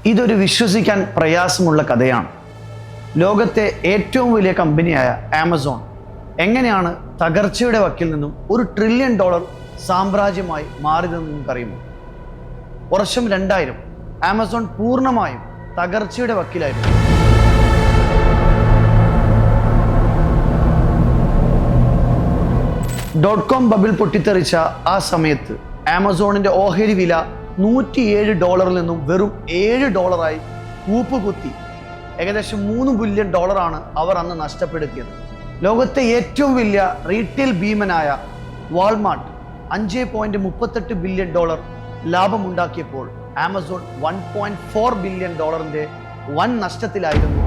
ഇതൊരു വിശ്വസിക്കാൻ പ്രയാസമുള്ള കഥയാണ്. ലോകത്തെ ഏറ്റവും വലിയ കമ്പനിയായ ആമസോൺ എങ്ങനെയാണ് തകർച്ചയുടെ വക്കിൽ നിന്നും $1 ട്രില്യൺ സാമ്രാജ്യമായി മാറിയതെന്ന് നിങ്ങൾക്കറിയുമോ? വർഷം 2000 ആമസോൺ പൂർണ്ണമായും തകർച്ചയുടെ വക്കിലായിരുന്നു. .com ബബിൾ പൊട്ടിത്തെറിച്ച ആ സമയത്ത് ആമസോണിന്റെ ഓഹരി വില $107 നിന്നും വെറും $7 കൂപ്പുകുത്തി. ഏകദേശം $3 ബില്യൺ അവർ അന്ന് നഷ്ടപ്പെടുത്തിയത്. ലോകത്തെ ഏറ്റവും വലിയ റീറ്റെയിൽ ഭീമനായ വാൾമാർട്ട് $5.38 ബില്യൺ ലാഭമുണ്ടാക്കിയപ്പോൾ ആമസോൺ $1.4 ബില്യൺ വൻ നഷ്ടത്തിലായിരുന്നു.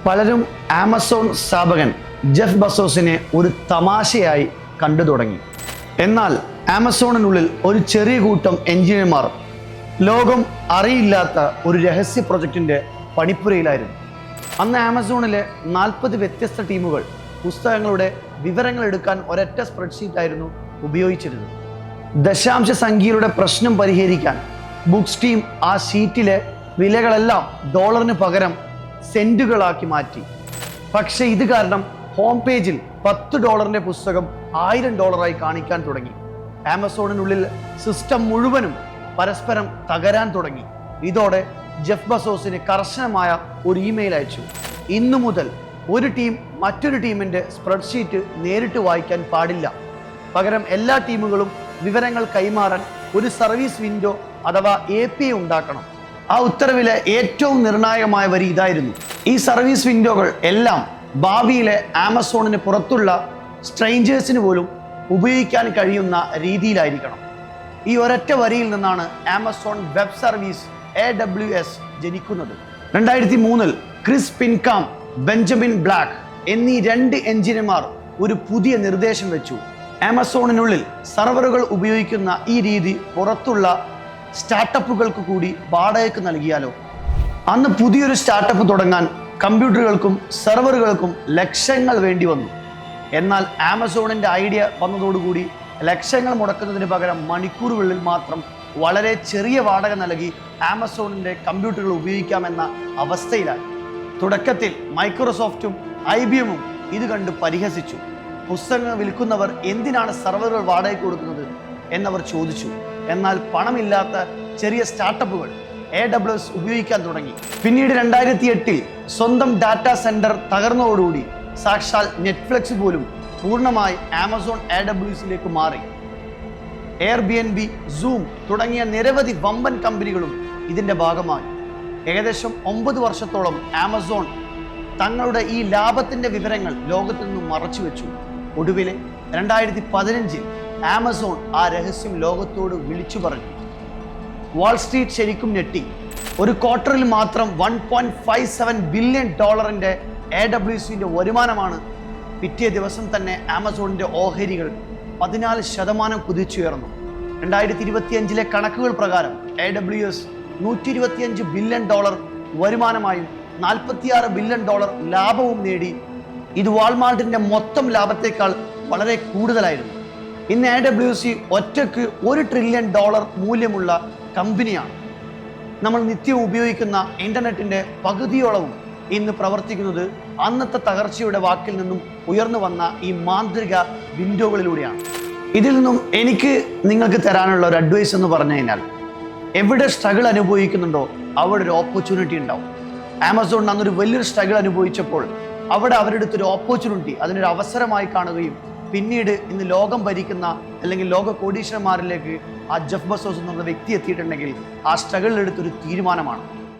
പലരും ആമസോൺ സ്ഥാപകൻ ജെഫ് ബസോസിനെ ഒരു തമാശയായി കണ്ടു തുടങ്ങി. എന്നാൽ ആമസോണിനുള്ളിൽ ഒരു ചെറിയ കൂട്ടം എഞ്ചിനീയർമാർ ലോകം അറിയില്ലാത്ത ഒരു രഹസ്യ പ്രൊജക്റ്റിന്റെ പണിപ്പുരയിലായിരുന്നു. അന്ന് ആമസോണിലെ 40 വ്യത്യസ്ത ടീമുകൾ പുസ്തകങ്ങളുടെ വിവരങ്ങൾ എടുക്കാൻ ഒരൊറ്റ സ്പ്രെഡ്ഷീറ്റായിരുന്നു ഉപയോഗിച്ചിരുന്നത്. ദശാംശ സംഖ്യയുടെ പ്രശ്നം പരിഹരിക്കാൻ ബുക്സ് ടീം ആ ഷീറ്റിലെ വിലകളെല്ലാം ഡോളറിന് പകരം സെന്റുകളാക്കി മാറ്റി. പക്ഷെ ഇത് കാരണം ഹോം പേജിൽ $10 പുസ്തകം $1000 കാണിക്കാൻ തുടങ്ങി. ആമസോണിനുള്ളിൽ സിസ്റ്റം മുഴുവനും പരസ്പരം തകരാൻ തുടങ്ങി. ഇതോടെ ജെഫ് ബസോസിന് കർശനമായ ഒരു ഇമെയിൽ അയച്ചു. ഇന്നു മുതൽ ഒരു ടീം മറ്റൊരു ടീമിന്റെ സ്പ്രെഡ്ഷീറ്റ് നേരിട്ട് വായിക്കാൻ പാടില്ല. പകരം എല്ലാ ടീമുകളും വിവരങ്ങൾ കൈമാറാൻ ഒരു സർവീസ് വിൻഡോ അഥവാ API ഉണ്ടാക്കണം. ആ ഉത്തരവിലെ ഏറ്റവും നിർണായകമായ വരി ഇതായിരുന്നു: ഈ സർവീസ് വിൻഡോകൾ എല്ലാം ഭാവിയിലെ ആമസോണിന് പുറത്തുള്ള സ്ട്രേഞ്ചേഴ്സിന് പോലും ഉപയോഗിക്കാൻ കഴിയുന്ന രീതിയിലായിരിക്കണം. ഈ ഒരൊറ്റ വരിയിൽ നിന്നാണ് ആമസോൺ വെബ് സർവീസ് AWS ജനിക്കുന്നത്. 2003 ക്രിസ് പിൻകാം, ബെഞ്ചമിൻ ബ്ലാക്ക് എന്നീ 2 എഞ്ചിനീയർമാർ ഒരു പുതിയ നിർദ്ദേശം വെച്ചു. ആമസോണിനുള്ളിൽ സെർവറുകൾ ഉപയോഗിക്കുന്ന ഈ രീതി പുറത്തുള്ള സ്റ്റാർട്ടപ്പുകൾക്ക് കൂടി വാടകയ്ക്ക് നൽകിയാലോ? അന്ന് പുതിയൊരു സ്റ്റാർട്ടപ്പ് തുടങ്ങാൻ കമ്പ്യൂട്ടറുകൾക്കും സെർവറുകൾക്കും ലക്ഷങ്ങൾ വേണ്ടി വന്നു. എന്നാൽ ആമസോണിന്റെ ഐഡിയ വന്നതോടുകൂടി ലക്ഷങ്ങൾ മുടക്കുന്നതിന് പകരം മണിക്കൂറുകളിൽ മാത്രം വളരെ ചെറിയ വാടക നൽകി ആമസോണിന്റെ കമ്പ്യൂട്ടറുകൾ ഉപയോഗിക്കാമെന്ന അവസ്ഥയിലായി. തുടക്കത്തിൽ മൈക്രോസോഫ്റ്റും IBMഉം ഇത് കണ്ട് പരിഹസിച്ചു. പുസ്തകങ്ങൾ വിൽക്കുന്നവർ എന്തിനാണ് സെർവറുകൾ വാടകയ്ക്ക് കൊടുക്കുന്നത് എന്നവർ ചോദിച്ചു. എന്നാൽ പണമില്ലാത്ത ചെറിയ സ്റ്റാർട്ടപ്പുകൾ AWS ഉപയോഗിക്കാൻ തുടങ്ങി. പിന്നീട് 2008 സ്വന്തം ഡാറ്റാ സെന്റർ തകർന്നതോടുകൂടി സാക്ഷാൽ നെറ്റ്ഫ്ലിക്സ് പോലും പൂർണ്ണമായി ആമസോൺ AWSലേക്ക് മാറി. Airbnb, Zoom തുടങ്ങിയ നിരവധി വമ്പൻ കമ്പനികളും ഇതിന്റെ ഭാഗമായി. ഏകദേശം 9 വർഷത്തോളം ആമസോൺ തങ്ങളുടെ ഈ ലാഭത്തിന്റെ വിവരങ്ങൾ ലോകത്തു നിന്നും മറച്ചുവെച്ചു. ഒടുവിൽ 2015 ആമസോൺ ആ രഹസ്യം ലോകത്തോട് വിളിച്ചു പറഞ്ഞു. വാൾസ്ട്രീറ്റ് ശരിക്കും ഞെട്ടി. ഒരു ക്വാർട്ടറിൽ മാത്രം $1.57 ബില്യൺ AWSന്റെ വരുമാനമാണ്. പിറ്റേ ദിവസം തന്നെ ആമസോണിന്റെ ഓഹരികൾ 14% കുതിച്ചുയർന്നു. 2025 കണക്കുകൾ പ്രകാരം AWS $125 ബില്യൺ വരുമാനമായും $46 ബില്യൺ ലാഭവും നേടി. ഇത് വാൾമാർട്ടിന്റെ മൊത്തം ലാഭത്തേക്കാൾ വളരെ കൂടുതലായിരുന്നു. ഇന്ന് AWS ഒറ്റയ്ക്ക് $1 ട്രില്യൺ മൂല്യമുള്ള കമ്പനിയാണ്. നമ്മൾ നിത്യവും ഉപയോഗിക്കുന്ന ഇന്റർനെറ്റിന്റെ പകുതിയോളവും ഇന്ന് പ്രവർത്തിക്കുന്നത് അന്നത്തെ തകർച്ചയുടെ വാക്കിൽ നിന്നും ഉയർന്നു വന്ന ഈ മാന്ത്രിക വിൻഡോകളിലൂടെയാണ്. ഇതിൽ നിന്നും എനിക്ക് നിങ്ങൾക്ക് തരാനുള്ള ഒരു അഡ്വൈസ് എന്ന് പറഞ്ഞു കഴിഞ്ഞാൽ, എവിടെ സ്ട്രഗിൾ അനുഭവിക്കുന്നുണ്ടോ അവിടെ ഒരു ഓപ്പർച്യൂണിറ്റി ഉണ്ടാവും. ആമസോൺ അന്നൊരു വലിയൊരു സ്ട്രഗിൾ അനുഭവിച്ചപ്പോൾ അവിടെ അവരുടെ അടുത്തൊരു ഓപ്പർച്യൂണിറ്റി, അതിനൊരു അവസരമായി കാണുകയും പിന്നീട് ഇന്ന് ലോകം ഭരിക്കുന്ന അല്ലെങ്കിൽ ലോക കോടീശ്വരന്മാരിലേക്ക് ആ ജെഫ് ബസോസ് എന്നുള്ള വ്യക്തി എത്തിയിട്ടുണ്ടെങ്കിൽ ആ സ്ട്രഗിളിലെടുത്തൊരു തീരുമാനമാണ്.